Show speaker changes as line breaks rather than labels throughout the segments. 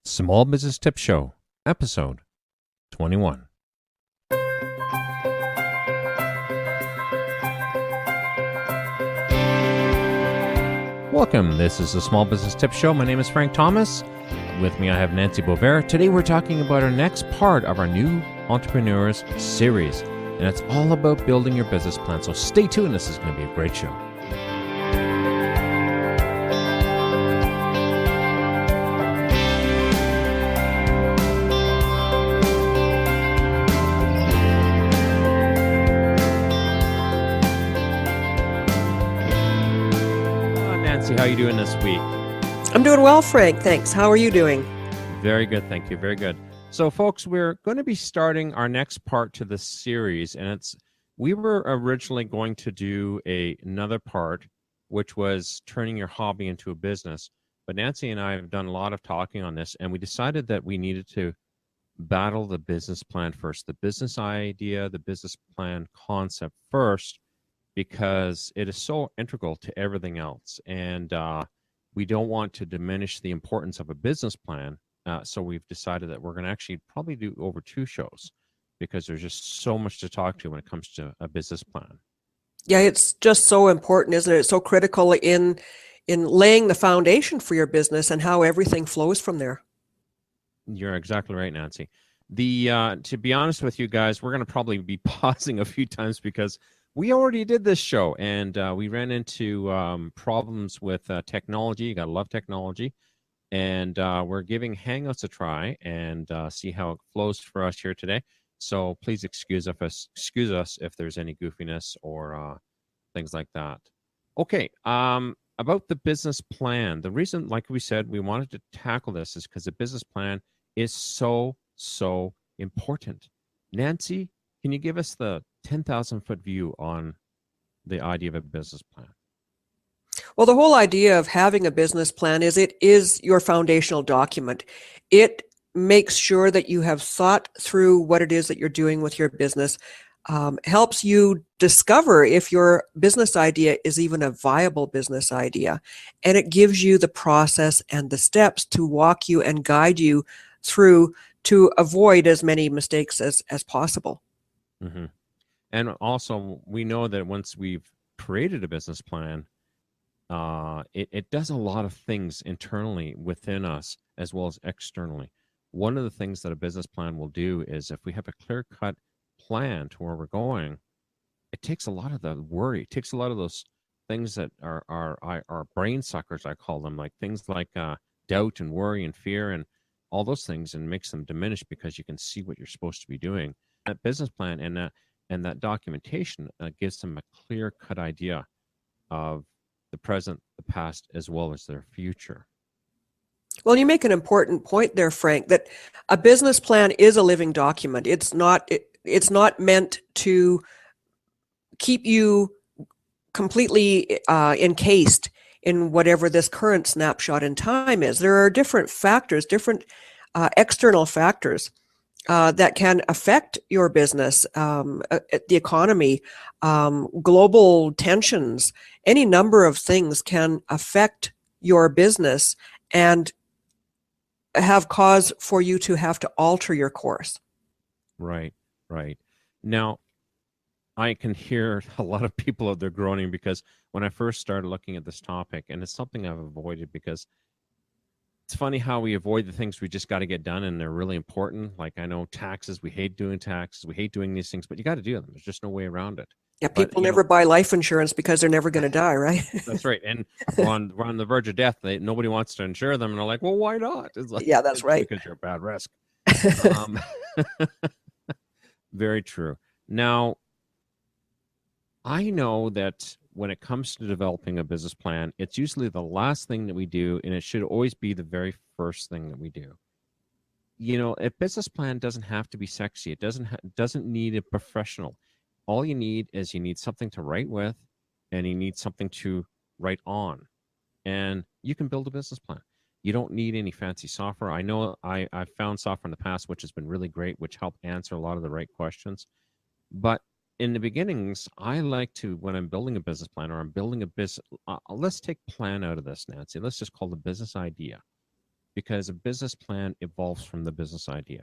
Small Business Tip Show, episode 21. Welcome. This is the Small Business Tip Show. My name is Frank Thomas. With me, I have Nancy Bover. Today, we're talking about our next part of our new Entrepreneurs series, and it's all about building your business plan. So stay tuned. This is going to be a great show. Nancy, how are you doing this week?
I'm doing well, Frank. Thanks. How are you doing?
Very good. Thank you. Very good. So, folks, we're going to be starting our next part to this series, and we were originally going to do another part, which was turning your hobby into a business. But Nancy and I have done a lot of talking on this, and we decided that we needed to battle the business plan first, the business idea, the business plan concept first, because it is so integral to everything else. And we don't want to diminish the importance of a business plan. So we've decided that we're going to actually probably do over 2 shows because there's just so much to talk to when it comes to a business plan.
Yeah, it's just so important, isn't it? It's so critical in laying the foundation for your business and how everything flows from there.
You're exactly right, Nancy. To be honest with you guys, we're going to probably be pausing a few times because we already did this show and we ran into problems with technology. You got to love technology. And we're giving Hangouts a try and see how it flows for us here today. So please excuse us if there's any goofiness or things like that. Okay, about the business plan. The reason, like we said, we wanted to tackle this is because the business plan is so important. Nancy, can you give us the 10,000-foot view on the idea of a business plan?
Well, the whole idea of having a business plan is it is your foundational document. It makes sure that you have thought through what it is that you're doing with your business, helps you discover if your business idea is even a viable business idea, and it gives you the process and the steps to walk you and guide you through to avoid as many mistakes as possible.
Mm-hmm. And also, we know that once we've created a business plan, it does a lot of things internally within us as well as externally. One of the things that a business plan will do is if we have a clear-cut plan to where we're going, it takes a lot of the worry. It takes a lot of those things that are brain suckers, I call them, like things like doubt and worry and fear and all those things, and makes them diminish because you can see what you're supposed to be doing. That business plan and that documentation gives them a clear-cut idea of the present, the past, as well as their future.
Well, you make an important point there, Frank, that a business plan is a living document. It's not meant to keep you completely encased in whatever this current snapshot in time is. There are different factors, different external factors that can affect your business, the economy, global tensions. Any number of things can affect your business and have cause for you to have to alter your course.
Right. Now, I can hear a lot of people out there groaning because when I first started looking at this topic, and it's something I've avoided because it's funny how we avoid the things we just got to get done and they're really important. Like I know taxes, we hate doing taxes, we hate doing these things, but you got to do them. There's just no way around it.
Yeah, people never buy life insurance because they're never going to die, right?
That's right. And we're on the verge of death. Nobody wants to insure them. And they're like, well, why not? It's like,
yeah, that's right.
Because you're a bad risk. Very true. Now, I know that when it comes to developing a business plan, it's usually the last thing that we do, and it should always be the very first thing that we do. You know, a business plan doesn't have to be sexy. It doesn't need a professional. All you need is something to write with, and you need something to write on, and you can build a business plan. You don't need any fancy software. I know I've found software in the past which has been really great, which help answer a lot of the right questions. But in the beginnings, I like to, when I'm building a business plan or I'm building a business, let's take plan out of this, Nancy. Let's just call the business idea. because a business plan evolves from the business idea.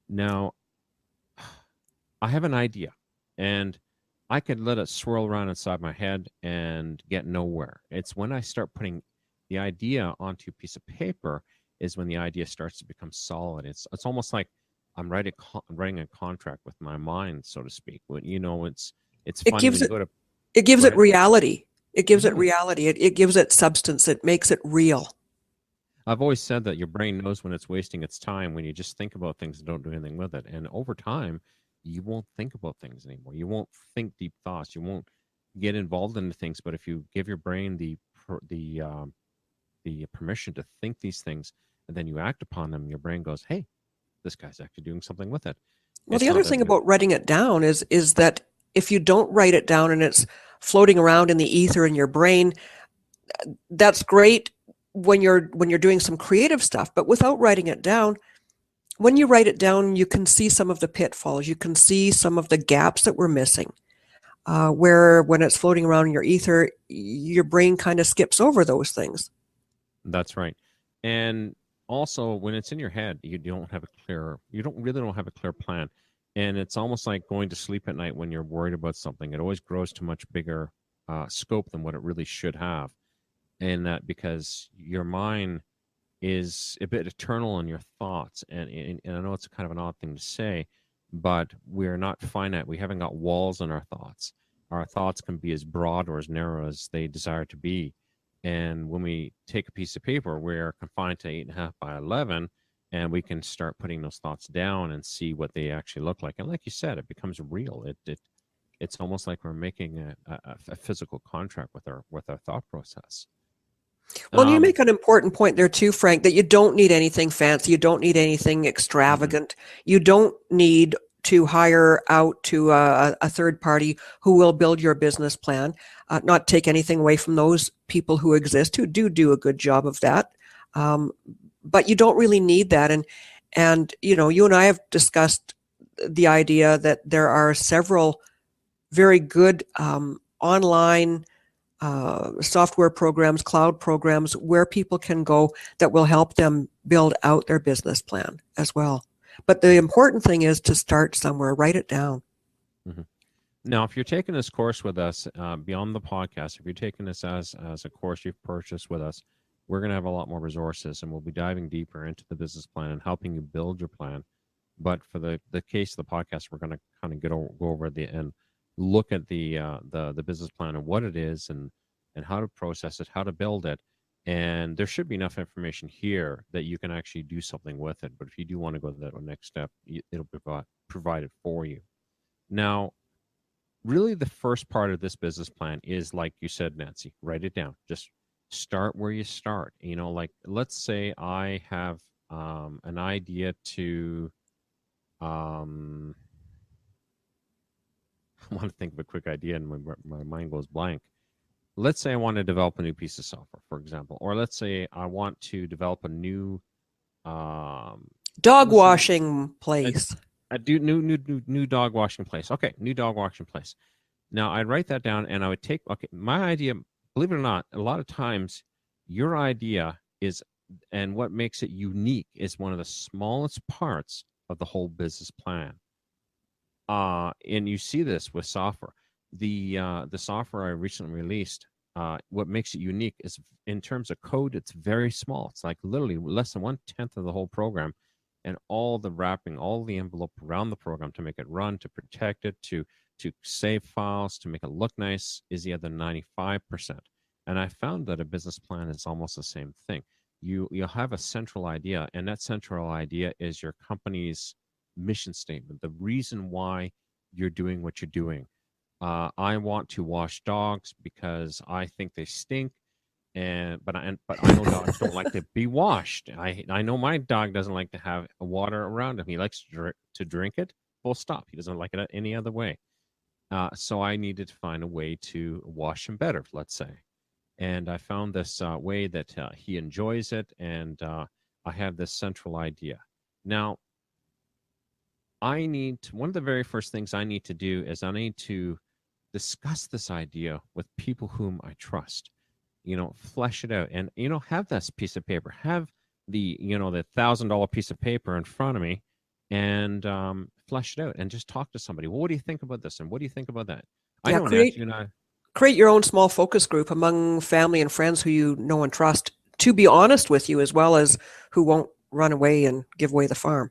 Now, I have an idea, and I could let it swirl around inside my head and get nowhere. It's when I start putting the idea onto a piece of paper is when the idea starts to become solid. It's almost like I'm writing a contract with my mind, so to speak. When it's
It
funny
gives
when you
it
go to
it gives
go
it
ahead.
reality. It gives it
Mhm.
reality. It gives it substance. It makes it real.
I've always said that your brain knows when it's wasting its time when you just think about things and don't do anything with it. And over time, you won't think about things anymore. You won't think deep thoughts. You won't get involved into things. But if you give your brain the permission to think these things and then you act upon them, your brain goes, "Hey, this guy's actually doing something with it."
Well, the
It's
other
not that
thing
big of
about writing it down is that if you don't write it down and it's floating around in the ether in your brain, that's great when you're doing some creative stuff, but without writing it down, when you write it down, you can see some of the pitfalls. You can see some of the gaps that we're missing. Where when it's floating around in your ether, your brain kind of skips over those things.
That's right. And also, when it's in your head, you don't have a clear plan. And it's almost like going to sleep at night when you're worried about something. It always grows to much bigger scope than what it really should have. And that because your mind is a bit eternal in your thoughts. And I know it's kind of an odd thing to say, but we're not finite. We haven't got walls in our thoughts. Our thoughts can be as broad or as narrow as they desire to be. And when we take a piece of paper, we're confined to 8.5 by 11, and we can start putting those thoughts down and see what they actually look like. And like you said, it becomes real. It's almost like we're making a physical contract with our thought process.
Well, you
Um,
make an important point there too, Frank, that you don't need anything fancy. You don't need anything
mhm.
extravagant. You don't need to hire out to a third party who will build your business plan. Not take anything away from those people who exist who do a good job of that. Um, but you don't really need that. And you and I have discussed the idea that there are several very good online software programs, cloud programs, where people can go that will help them build out their business plan as well. But the
Mhm.
important thing is to start somewhere, write it down.
Mhm. Now, if you're taking this course with us beyond the podcast, if you're taking this as a course you've purchased with us, we're going to have a lot more resources, and we'll be diving deeper into the business plan and helping you build your plan. But for the case of the podcast, we're going to kind of go over the and look at the business plan and what it is and how to process it, how to build it. And there should be enough information here that you can actually do something with it. But if you do want to go to that next step, it'll be provided for you. Now, really the first part of this business plan is like you said, Nancy, write it down. Just start where you start. Like let's say I have an idea to um I want to think of a quick idea and my mind goes blank. Let's say I want to develop a new piece of software, for example, or let's say I want to develop a new um
Dog
let's say
washing
a,
place.
a new dog washing place. Okay, new dog washing place. Now I'd write that down and I would take, okay, my idea, believe it or not, a lot of times your idea is, and what makes it unique is one of the smallest parts of the whole business plan. And you see this with software. The software I recently released, what makes it unique is in terms of code, it's very small. It's like literally less than 1/10 of the whole program, and all the wrapping, all the envelope around the program to make it run, to protect it, to save files, to make it look nice is the other 95%. And I found that a business plan is almost the same thing. You'll have a central idea, and that central idea is your company's mission statement, the reason why you're doing what you're doing. I want to wash dogs because I think they stink, but I know dogs don't like to be washed. I know my dog doesn't like to have water around him. He likes to drink it. Full stop. He doesn't like it any other way. So I needed to find a way to wash him better, let's say. And I found this way that he enjoys it, and I have this central idea. Now, one of the very first things I need to do is I need to discuss this idea with people whom I trust. Flesh it out and, have this piece of paper, have the the $1,000 piece of paper in front of me and flesh it out and just talk to somebody. Well, what do you think about this? And what do you think about that? I
Yeah,
know, Nancy, and I.
create your own small focus group among family and friends who you know and trust to be honest with you, as well as who won't run away and give away the farm.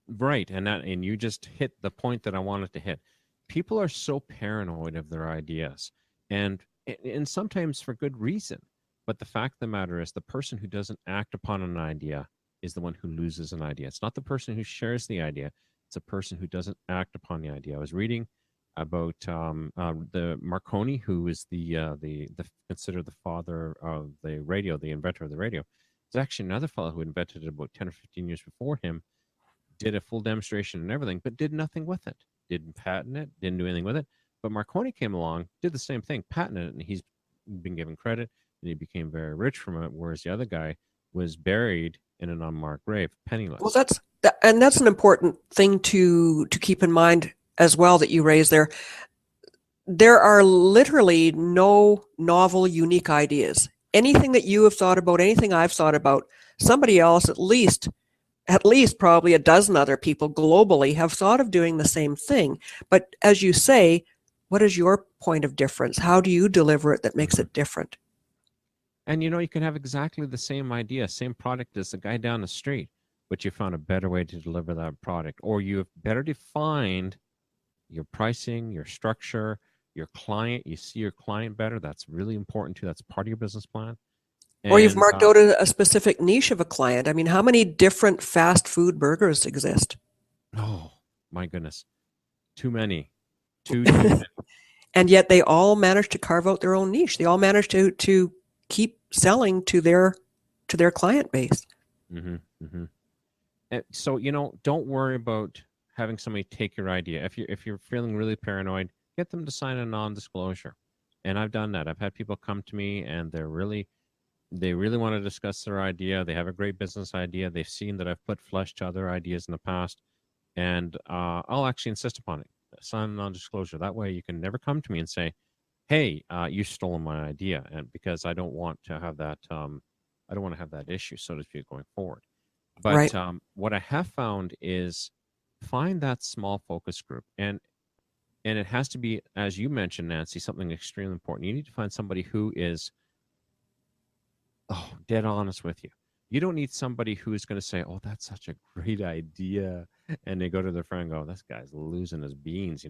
Right, and you just hit the point that I wanted to hit. People are so paranoid of their ideas, and sometimes for good reason. But the fact of the matter is, the person who doesn't act upon an idea is the one who loses an idea. It's not the person who shares the idea; it's a person who doesn't act upon the idea. I was reading about the Marconi, who is the considered the father of the radio, the inventor of the radio. There's actually another fellow who invented it about 10 or 15 years before him, did a full demonstration and everything, but did nothing with it. Didn't patent it, didn't do anything with it. But Marconi came along, did the same thing, patented it, and he's been given credit, and he became very rich from it, whereas the other guy was buried in an unmarked grave,
Well,
penniless.
that's an important thing to keep in mind as well that you raised there. There are literally no novel, unique ideas. Anything that you have thought about, anything I've thought about, somebody else, at least probably a dozen other people globally have thought of doing the same thing. But as you say, what is your point of difference? How do you deliver it that makes
Mhm.
it different?
And you can have exactly the same idea, same product as the guy down the street, but you found a better way to deliver that product, or you have better defined your pricing, your structure, your client. You see your client better. That's really important too. That's part of your business plan.
Or you've
And
marked out a specific niche of a client. I mean, how many different fast food burgers exist?
oh my goodness, too many, too many.
And yet they all manage to carve out their own niche. They all manage to keep selling to their client base.
Hmm. Hmm. So don't worry about having somebody take your idea. If you're feeling really paranoid, get them to sign a non-disclosure. And I've done that. I've had people come to me and they really want to discuss their idea. They have a great business idea. They've seen that I've put flesh to other ideas in the past, and I'll actually insist upon it. Sign a non-disclosure. That way, you can never come to me and say, "Hey, you've stolen my idea," and because I don't want to have that. I don't want to have that issue, so to speak, going forward. But
Right.
what I have found is find that small focus group, and it has to be, as you mentioned, Nancy, something extremely important. You need to find somebody who is dead honest with you. You don't need somebody who's going to say, "Oh, that's such a great idea," and they go to their friend and go, "This guy's losing his beans."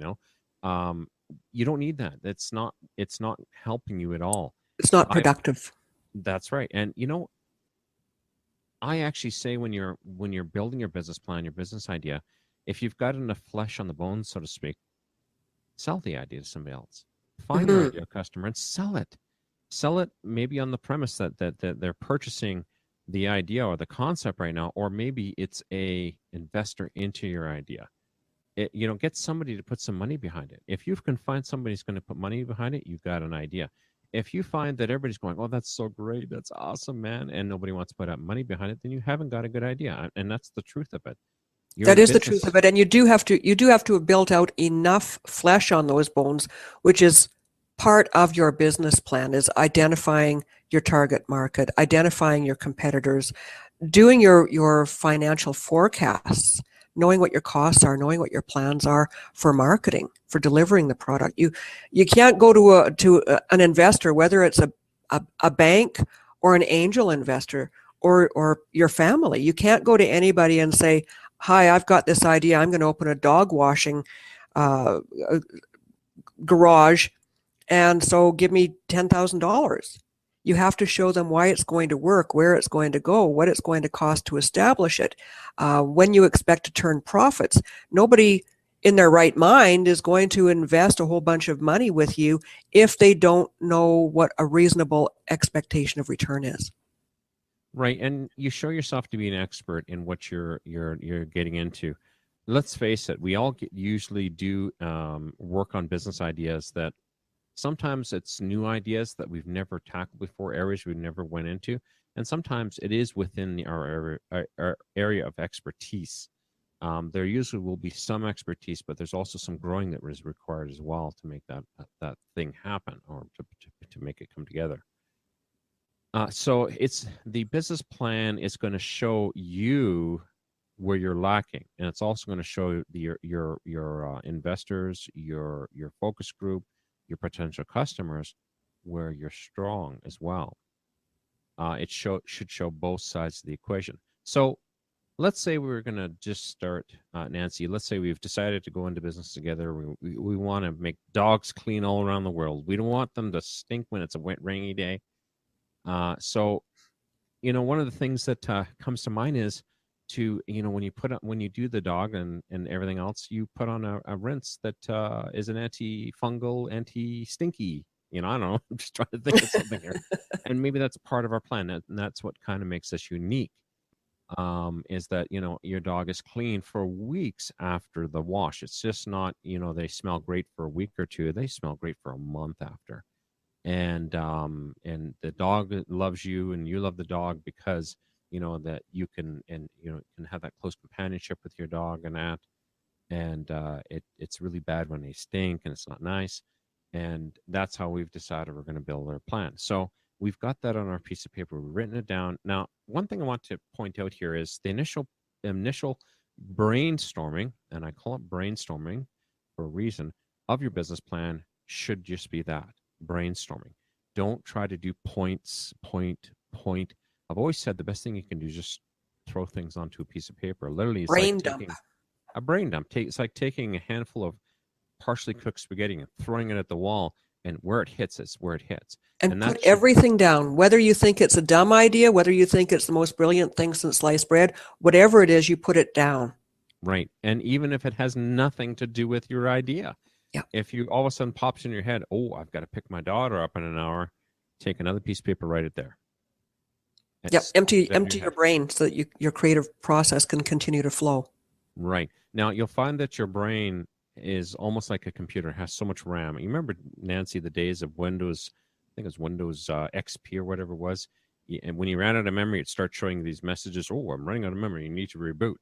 Um, you don't need that. It's not helping you at all.
It's not
I
productive.
That's right. And I actually say when you're building your business plan, your business idea, if you've got enough flesh on the bones, so to speak, sell the idea to somebody else. Find your
Hmm.
ideal customer and sell it. Sell it maybe on the premise that they're purchasing the idea or the concept right now, or maybe it's a investor into your idea. Get somebody to put some money behind it. If you can find somebody who's going to put money behind it, you've got an idea. If you find that everybody's going, "Oh, that's so great, that's awesome, man," and nobody wants to put up money behind it, then you haven't got a good idea, and that's the truth of it. You're
That
in
is the truth of
business.
it. And you do have to have built out enough flesh on those bones, which is part of your business plan, is identifying your target market, identifying your competitors, doing your financial forecasts, knowing what your costs are, knowing what your plans are for marketing, for delivering the product. You can't go an investor, whether it's a bank or an angel investor or your family. You can't go to anybody and say, "Hi, I've got this idea. I'm going to open a dog washing uh, garage, and so give me $10,000." You have to show them why it's going to work, where it's going to go, what it's going to cost to establish it, when you expect to turn profits. Nobody in their right mind is going to invest a whole bunch of money with you if they don't know what a reasonable expectation of return is.
Right, and you show yourself to be an expert in what you're getting into. Let's face it, we all usually do work on business ideas that sometimes it's new ideas that we've never tackled before, areas we never went into, and sometimes it is within our area of expertise. There usually will be some expertise, but there's also some growing that is required as well to make that thing happen, or to make it come together. So it's the business plan is going to show you where you're lacking, and it's also going to show your investors, your focus group, your potential customers where you're strong as well. Should show both sides of the equation. So let's say we were going to just start, Nancy. Let's say we've decided to go into business together. We want to make dogs clean all around the world. We don't want them to stink when it's a wet, rainy day. So one of the things that comes to mind is to, when you do the dog and everything else, you put on a rinse that is an antifungal, anti-stinky. I don't know. I'm just trying to think of something here, and maybe that's part of our plan, and that's what kind of makes us unique. Is that your dog is clean for weeks after the wash. It's just not they smell great for a week or two. They smell great for a month after. And the dog loves you and you love the dog because that you can can have that close companionship with your dog and that. And it's really bad when they stink and it's not nice. And that's how we've decided we're going to build our plan. So we've got that on our piece of paper. We've written it down. Now, one thing I want to point out here is the initial brainstorming, and I call it brainstorming for a reason, of your business plan should just be that, brainstorming. Don't try to do point. I've always said the best thing you can do is just throw things onto a piece of paper. Literally, it's
Brain
like
dump.
taking a brain dump. It's like taking a handful of partially cooked spaghetti and throwing it at the wall, and where it hits is where it hits.
And
That
put
should,
everything down, whether you think it's a dumb idea, whether you think it's the most brilliant thing since sliced bread, whatever it is, you put it down.
right. And even if it has nothing to do with your idea,
Yeah.
if you all of a sudden pops in your head, oh, I've got to pick my daughter up in an hour, take another piece of paper, write it there.
Yep. Empty
Your
your
head.
brain so that your creative process can continue to flow.
Right. Now, you'll find that your brain is almost like a computer, it has so much RAM. You remember, Nancy, the days of Windows, I think it was Windows XP or whatever it was. And when you ran out of memory, it starts showing these messages, oh, I'm running out of memory. You need to reboot.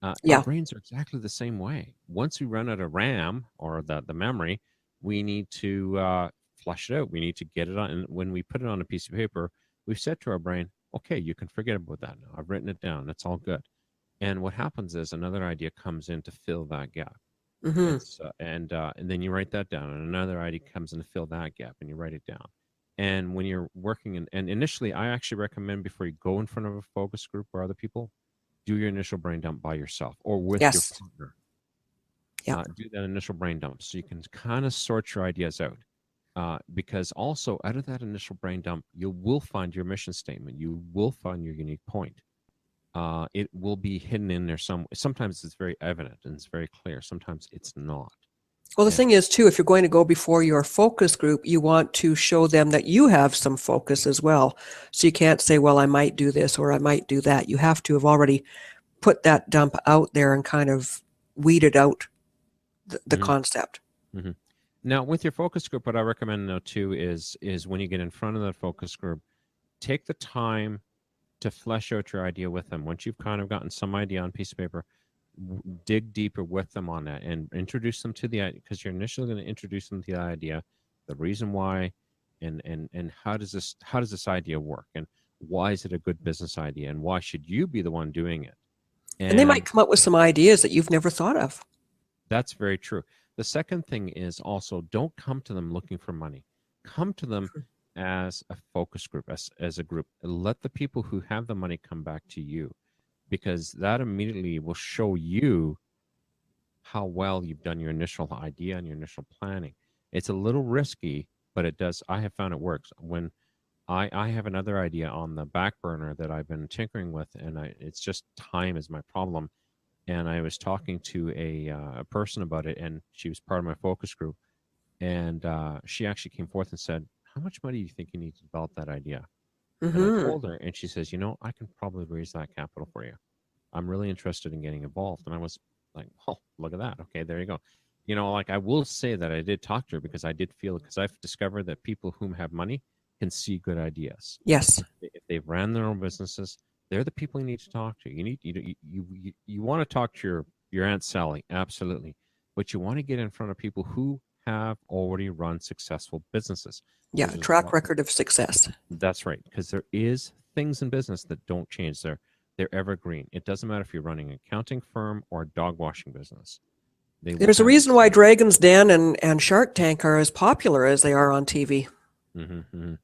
Our
Yeah.
brains are exactly the same way. Once we run out of RAM or the memory, we need to flush it out. We need to get it on. And when we put it on a piece of paper, we've said to our brain, okay, you can forget about that now. I've written it down. That's all good. And what happens is another idea comes in to fill that gap.
Mm-hmm.
And then you write that down, and another idea comes in to fill that gap, and you write it down. And when you're working and initially, I actually recommend before you go in front of a focus group or other people, do your initial brain dump by yourself or with your
Yes.
partner.
Yeah.
Do that initial brain dump so you can kind of sort your ideas out. Because also out of that initial brain dump, you will find your mission statement. You will find your unique point. It will be hidden in there sometimes it's very evident and it's very clear. Sometimes it's not.
Well, the
And
thing is, too, if you're going to go before your focus group, you want to show them that you have some focus as well. So you can't say, well, I might do this or I might do that. You have to have already put that dump out there and kind of weeded out the
Mhm,
concept.
mhm. Now, with your focus group, what I recommend though too is when you get in front of that focus group, take the time to flesh out your idea with them. Once you've kind of gotten some idea on a piece of paper, dig deeper with them on that and introduce them to the idea, because you're initially going to introduce them to the idea, the reason why, and how does this idea work, and why is it a good business idea, and why should you be the one doing it?
And they might
And
come up with some ideas that you've never thought of.
that's very true. The second thing is also don't come to them looking for money. Come to them as a focus group, as a group. Let the people who have the money come back to you, because that immediately will show you how well you've done your initial idea and your initial planning. It's a little risky, but it does. I have found it works. When I have another idea on the back burner that I've been tinkering with, and it's just time is my problem. And I was talking to a person about it, and she was part of my focus group. And she actually came forth and said, how much money do you think you need to develop that idea? And I
Mm-hmm.
told her, and she says, I can probably raise that capital for you. I'm really interested in getting involved. And I was like, oh, look at that. Okay, there you go. Like I will say that I did talk to her because I did feel, because I've discovered that people whom have money can see good ideas.
Yes.
If they've ran their own businesses, they're the people you need to talk to. You want to talk to your Aunt Sally, absolutely, but you want to get in front of people who have already run successful businesses.
Yeah,
Because
a
there's a
track
lot,
record of success.
that's right. Because there is things in business that don't change. They're evergreen. It doesn't matter if you're running an accounting firm or a dog washing business. They will
There's a
have the
reason why
same.
Dragon's Den and Shark Tank are as popular as they are on TV.
Hmm.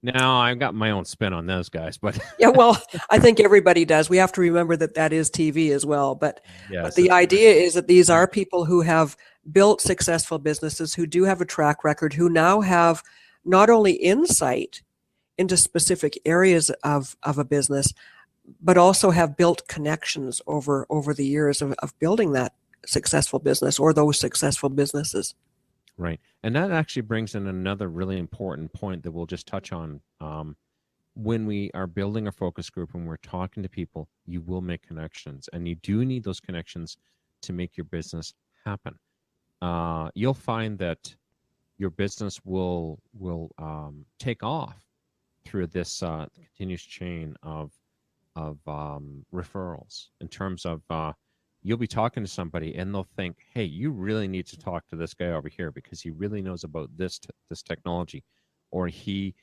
Now I've got my own spin on those guys, but
Yeah, well, I think everybody does. We have to remember that that is TV as well. But
yes,
the
it's
idea is that these
very
are people who have built successful businesses, who do have a track record, who now have not only insight into specific areas of a business, but also have built connections over the years of building that successful business or those successful businesses.
right. And that actually brings in another really important point that we'll just touch on. When we are building a focus group and we're talking to people, you will make connections, and you do need those connections to make your business happen. You'll find that your business will take off through this continuous chain of referrals. In terms of you'll be talking to somebody and they'll think, "Hey, you really need to talk to this guy over here because he really knows about this technology," or he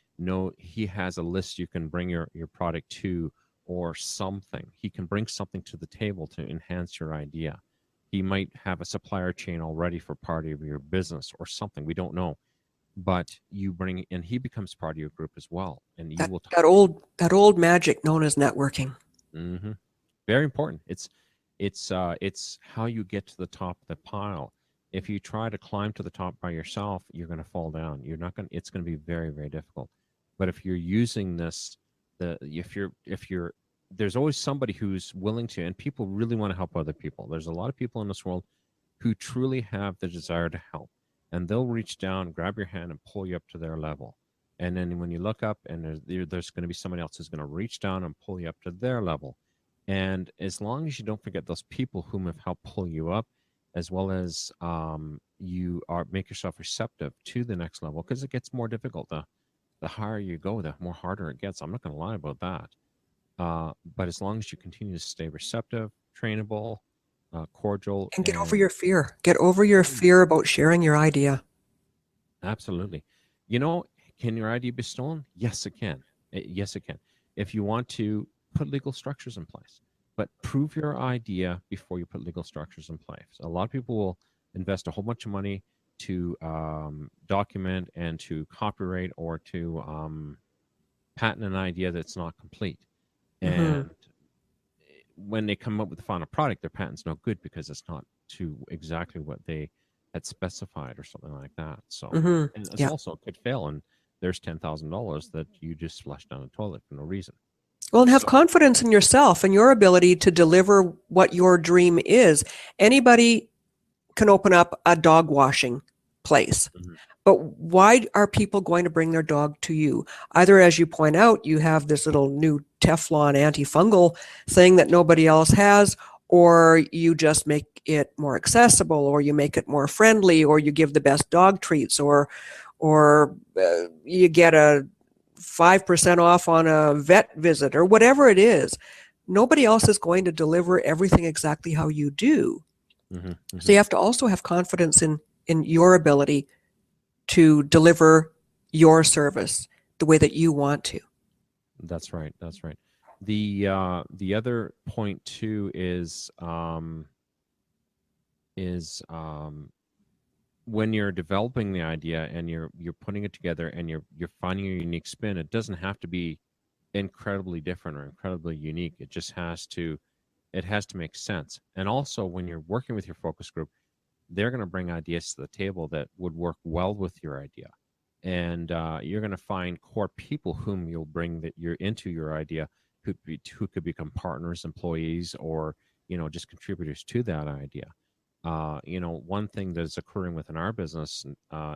has a list you can bring your product to, or something. He can bring something to the table to enhance your idea. He might have a supplier chain already for part of your business or something. We don't know, but you bring and he becomes part of your group as well, and you
That
will
that
talk.
old magic known as networking.
Hmm. Very important. It's how you get to the top of the pile. If you try to climb to the top by yourself, you're going to fall down. You're not going. It's going to be very, very difficult. But if you're using this, if you're there's always somebody who's willing to, and people really want to help other people. There's a lot of people in this world who truly have the desire to help, and they'll reach down, grab your hand, and pull you up to their level. And then when you look up, and there's going to be somebody else who's going to reach down and pull you up to their level. And as long as you don't forget those people whom have helped pull you up, as well as you are make yourself receptive to the next level, because it gets more difficult. The higher you go, the more harder it gets. I'm not going to lie about that. But as long as you continue to stay receptive, trainable, cordial,
And get over
and
your fear. Get over your fear about sharing your idea.
absolutely. You know, can your ID be stolen? Yes, it can. Yes, it can. If you want to put legal structures in place, but prove your idea before you put legal structures in place. A lot of people will invest a whole bunch of money to document and to copyright or to patent an idea that's not complete.
Hmm.
And when they come up with the final product, their patent's no good because it's not to exactly what they had specified or something like that. So,
Hmm.
and it's
Yeah.
also it could fail, and there's $10,000 that you just flushed down the toilet for no reason.
Well, and have
So,
confidence in yourself and your ability to deliver what your dream is. Anybody can open up a dog washing place.
mhm,
But why are people going to bring their dog to you? Either, as you point out, you have this little new Teflon antifungal thing that nobody else has, or you just make it more accessible, or you make it more friendly, or you give the best dog treats, or you get a 5% off on a vet visit, or whatever it is. Nobody else is going to deliver everything exactly how you do.
mhm,
So
mhm.
you have to also have confidence in your ability to deliver your service the way that you want to.
That's right. That's right. The other point too is when you're developing the idea and you're putting it together and you're finding a unique spin. It doesn't have to be incredibly different or incredibly unique. It has to make sense. And also, when you're working with your focus group, they're going to bring ideas to the table that would work well with your idea, and you're going to find core people whom you'll bring that you're into your idea, who could become partners, employees, or just contributors to that idea. One thing that is occurring within our business,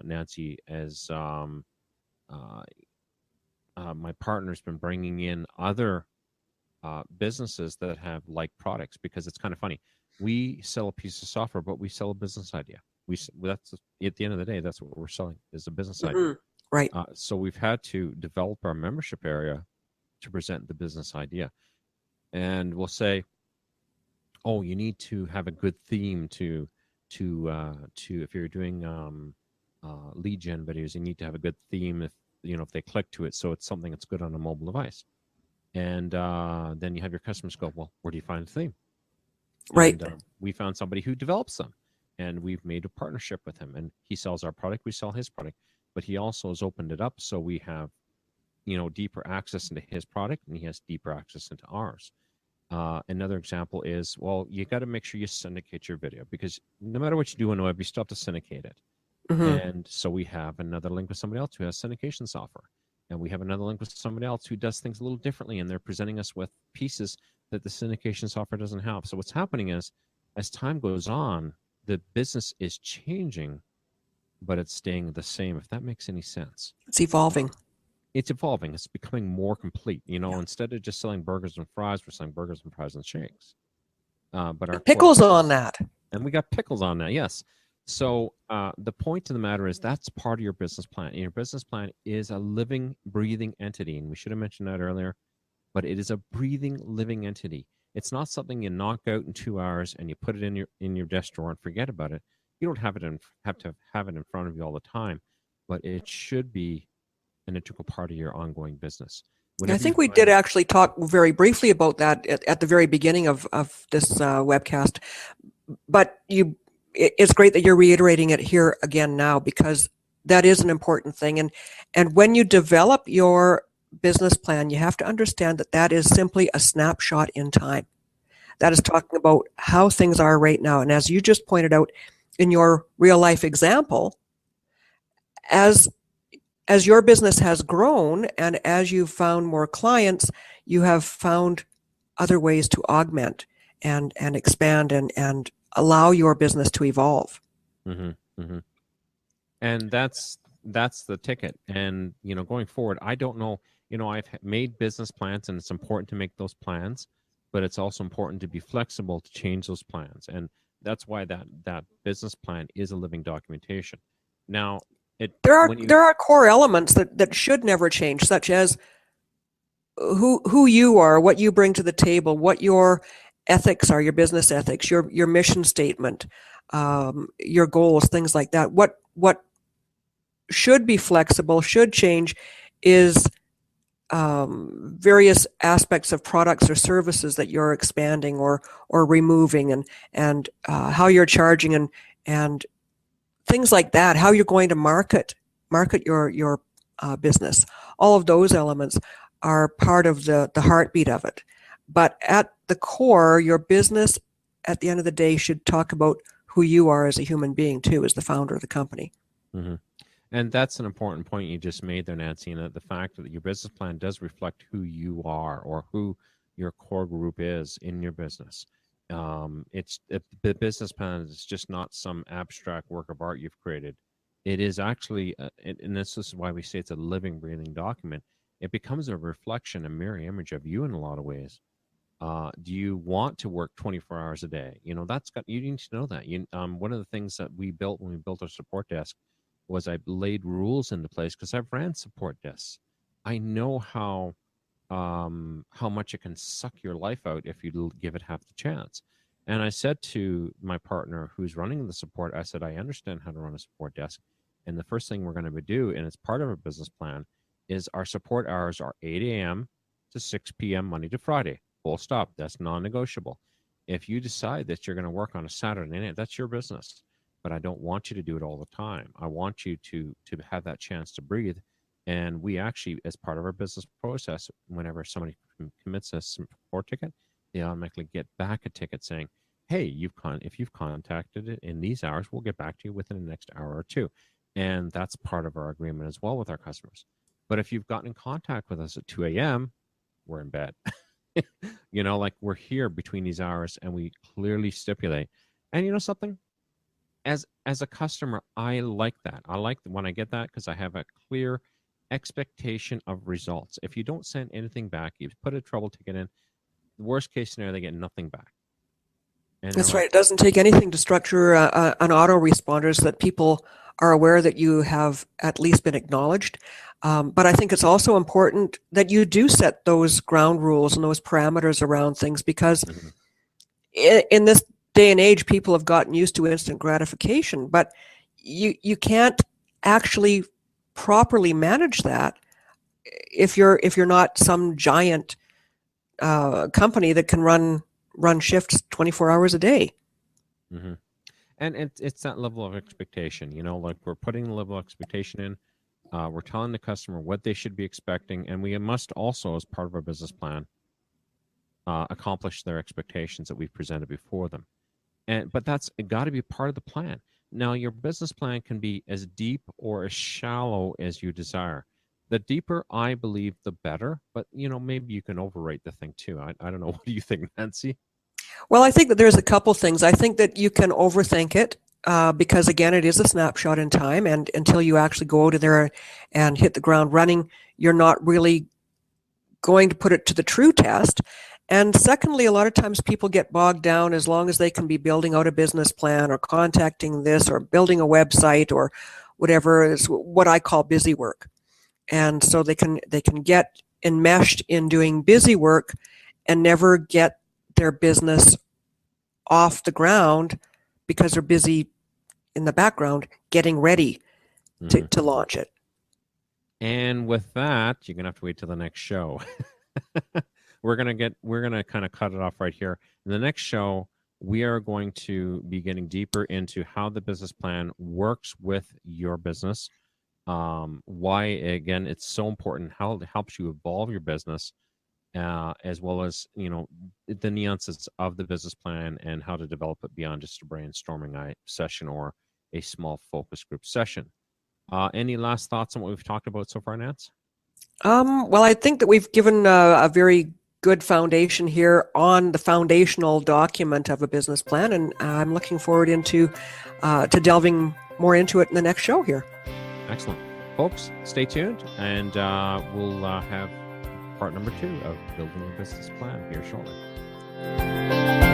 Nancy, is uh, my partner's been bringing in other businesses that have like products, because it's kind of funny. We sell a piece of software, but we sell a business idea. That's at the end of the day, that's what we're selling is a business idea.
Mm-hmm. Right.
So we've had to develop our membership area to present the business idea, and we'll say, "Oh, you need to have a good theme to if you're doing lead gen videos, you need to have a good theme if they click to it, so it's something that's good on a mobile device. And then you have your customers go, well, where do you find the theme?
Right.
And we found somebody who develops them, and we've made a partnership with him. And he sells our product, we sell his product, but he also has opened it up so we have deeper access into his product, and he has deeper access into ours. Another example is, well, you got to make sure you syndicate your video, because no matter what you do on the web, you still have to syndicate it.
Mm-hmm.
And so we have another link with somebody else who has syndication software. And we have another link with somebody else who does things a little differently, and they're presenting us with pieces that the syndication software doesn't have. So what's happening is, as time goes on, the business is changing, but it's staying the same, if that makes any sense.
It's evolving.
It's evolving. It's becoming more complete.
Yeah.
Instead of just selling burgers and fries, we're selling burgers and fries and shakes. But our
Pickles
core
on
business,
that.
and we got pickles on that, yes. So the point of the matter is, that's part of your business plan. And your business plan is a living, breathing entity. And we should have mentioned that earlier, but it is a breathing, living entity. It's not something you knock out in 2 hours and you put it in your desk drawer and forget about it. You don't have to have it in front of you all the time, but it should be an integral part of your ongoing business.
I think we did actually talk very briefly about that at the very beginning of this webcast. But it's great that you're reiterating it here again now, because that is an important thing. And when you develop your business plan, you have to understand that that is simply a snapshot in time. That is talking about how things are right now. And as you just pointed out in your real life example, as your business has grown and as you've found more clients, you have found other ways to augment and expand and allow your business to evolve.
Mm-hmm, mm-hmm. And that's the ticket. And going forward, I don't know. I've made business plans, and it's important to make those plans, but it's also important to be flexible to change those plans. And that's why that business plan is a living documentation. Now,
there are core elements that should never change, such as who you are, what you bring to the table, what your ethics are, your business ethics, your mission statement, your goals, things like that. What should be flexible, should change, is various aspects of products or services that you're expanding or removing, and how you're charging and things like that, how you're going to market your business. All of those elements are part of the heartbeat of it. But at the core, your business, at the end of the day, should talk about who you are as a human being too, as the founder of the company.
Mm-hmm. And that's an important point you just made there, Nancy, and the fact that your business plan does reflect who you are, or who your core group is in your business. The business plan is just not some abstract work of art you've created. It is actually, and this is why we say it's a living, breathing document. It becomes a reflection, a mirror image of you in a lot of ways. Do you want to work 24 hours a day? You need to know that. One of the things that we built when we built our support desk was I laid rules into place, because I've ran support desks. I know how much it can suck your life out if you give it half the chance. And I said to my partner who's running the support, I said, I understand how to run a support desk. And the first thing we're going to do, and it's part of our business plan, is our support hours are 8 a.m. to 6 p.m. Monday to Friday. Full stop. That's non-negotiable. If you decide that you're going to work on a Saturday night, that's your business. But I don't want you to do it all the time. I want you to have that chance to breathe. And we actually, as part of our business process, whenever somebody commits a support ticket, they automatically get back a ticket saying, hey, if you've contacted it in these hours, we'll get back to you within the next hour or two. And that's part of our agreement as well with our customers. But if you've gotten in contact with us at 2 a.m., we're in bed. Like we're here between these hours, and we clearly stipulate. And you know something? As a customer, I like that. I like when I get that, because I have a clear expectation of results. If you don't send anything back, you put a trouble ticket in, the worst case scenario, they get nothing back. And
that's right. It doesn't take anything to structure an autoresponder so that people are aware that you have at least been acknowledged. But I think it's also important that you do set those ground rules and those parameters around things, because in this day and age, people have gotten used to instant gratification, but you can't actually properly manage that if you're not some giant company that can run shifts 24 hours a day.
Mm-hmm. And it's that level of expectation, like we're putting the level of expectation in. We're telling the customer what they should be expecting, and we must also, as part of our business plan, accomplish their expectations that we've presented before them. But that's got to be part of the plan. Now, your business plan can be as deep or as shallow as you desire. The deeper, I believe, the better. But maybe you can overrate the thing too. I don't know. What do you think, Nancy?
Well, I think that there's a couple things. I think that you can overthink it because, again, it is a snapshot in time, and until you actually go out there and hit the ground running, you're not really going to put it to the true test. And secondly, a lot of times people get bogged down as long as they can be building out a business plan or contacting this or building a website or whatever is what I call busy work. And so they can get enmeshed in doing busy work and never get their business off the ground because they're busy in the background getting ready to launch it.
And with that, you're gonna have to wait till the next show. We're gonna kind of cut it off right here. In the next show, we are going to be getting deeper into how the business plan works with your business. Why, again, it's so important, how it helps you evolve your business, as well as the nuances of the business plan and how to develop it beyond just a brainstorming session or a small focus group session. Any last thoughts on what we've talked about so far, Nance?
Well, I think that we've given a very good foundation here on the foundational document of a business plan, and I'm looking forward to delving more into it in the next show here.
Excellent. Folks, stay tuned, and we'll have part number 2 of Building a Business Plan here shortly.